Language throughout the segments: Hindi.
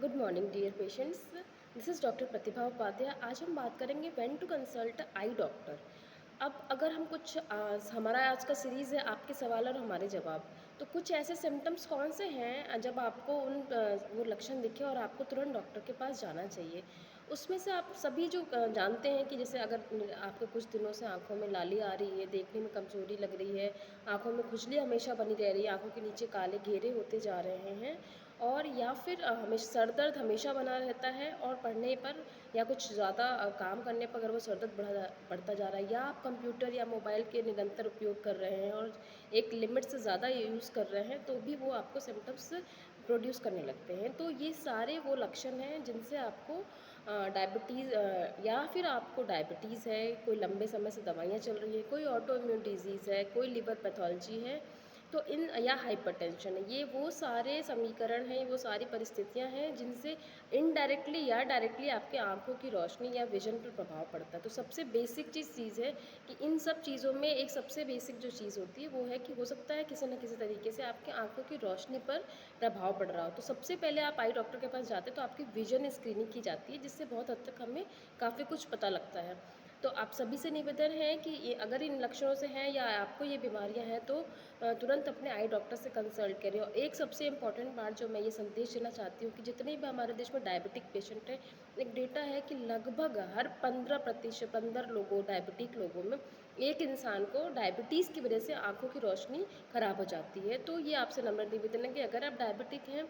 Good morning dear patients. This is doctor Pratibha Upadhyay. आज हम बात करेंगे when to consult eye doctor. अब अगर हम कुछ हमारा आज का सीरीज़ है आपके सवाल और हमारे जवाब। तो कुछ ऐसे सिम्टम्स कौन से हैं जब आपको वो लक्षण दिखे और आपको तुरंत डॉक्टर के पास जाना चाहिए। उसमें से आप सभी जो जानते हैं कि जैसे अगर आपको कुछ दिनों से आँखों में लाली आ रही है, देखने में कमज़ोरी लग रही है, आँखों में खुजली हमेशा बनी रह रही है, आँखों के नीचे काले घेरे होते जा रहे हैं, और या फिर हमेशा सर दर्द हमेशा बना रहता है, और पढ़ने पर या कुछ ज़्यादा काम करने पर अगर वो सर दर्द बढ़ता जा रहा है, या आप कंप्यूटर या मोबाइल के निरंतर उपयोग कर रहे हैं और एक लिमिट से ज़्यादा यूज़ कर रहे हैं, तो भी वो आपको सिम्टम्स प्रोड्यूस करने लगते हैं। तो ये सारे वो लक्षण हैं जिनसे आपको डायबिटीज़ या फिर आपको डायबिटीज़ है, कोई लंबे समय से दवाइयाँ चल रही है, कोई ऑटो इम्यून डिजीज़ है, कोई लिवर पैथोलॉजी है, तो इन या हाइपरटेंशन है, ये वो सारे समीकरण हैं, वो सारी परिस्थितियां हैं जिनसे इनडायरेक्टली या डायरेक्टली आपके आंखों की रोशनी या विजन पर प्रभाव पड़ता है। तो सबसे बेसिक चीज़ है कि इन सब चीज़ों में एक सबसे बेसिक जो चीज़ होती है वो है कि हो सकता है किसी न किसी तरीके से आपके आंखों की रोशनी पर प्रभाव पड़ रहा हो। तो सबसे पहले आप आई डॉक्टर के पास जाते हैं तो आपकी विजन स्क्रीनिंग की जाती है, जिससे बहुत हद तक हमें काफ़ी कुछ पता लगता है। तो आप सभी से निवेदन है कि ये अगर इन लक्षणों से हैं या आपको ये बीमारियां हैं तो तुरंत अपने आई डॉक्टर से कंसल्ट करें। और एक सबसे इम्पॉर्टेंट बात जो मैं ये संदेश देना चाहती हूँ कि जितने भी हमारे देश में डायबिटिक पेशेंट हैं, एक डेटा है कि लगभग हर 15% 15 लोगों डायबिटिक लोगों में एक इंसान को डायबिटीज़ की वजह से आंखों की रोशनी खराब हो जाती है। तो ये आपसे नम्र निवेदन है कि अगर आप डायबिटिक हैं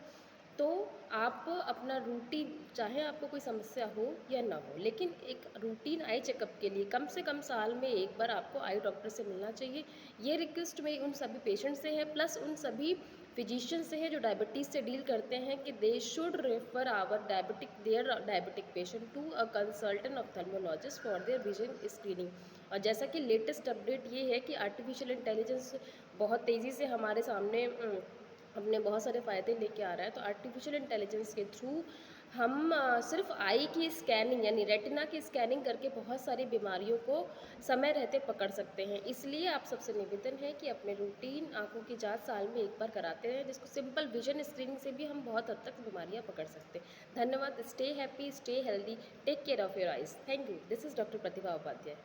तो आप अपना रूटीन, चाहे आपको कोई समस्या हो या ना हो, लेकिन एक रूटीन आई चेकअप के लिए कम से कम साल में एक बार आपको आई डॉक्टर से मिलना चाहिए। ये रिक्वेस्ट मेरी उन सभी पेशेंट से है, प्लस उन सभी फिजिशियन से है जो डायबिटीज़ से डील करते हैं, कि they should refer our their diabetic patient to a consultant ophthalmologist for their vision screening. और जैसा कि लेटेस्ट अपडेट ये है कि आर्टिफिशियल इंटेलिजेंस बहुत तेज़ी से हमारे सामने अपने बहुत सारे फ़ायदे लेके आ रहा है। तो आर्टिफिशियल इंटेलिजेंस के थ्रू हम सिर्फ आई की स्कैनिंग यानी रेटिना की स्कैनिंग करके बहुत सारी बीमारियों को समय रहते पकड़ सकते हैं। इसलिए आप सबसे निवेदन है कि अपने रूटीन आंखों की जांच साल में एक बार कराते हैं, जिसको सिंपल विजन स्क्रीनिंग से भी हम बहुत हद तक बीमारियां पकड़ सकते हैं। धन्यवाद। Stay happy, stay healthy, take care of your eyes. Thank you. This is doctor Pratibha Upadhyay.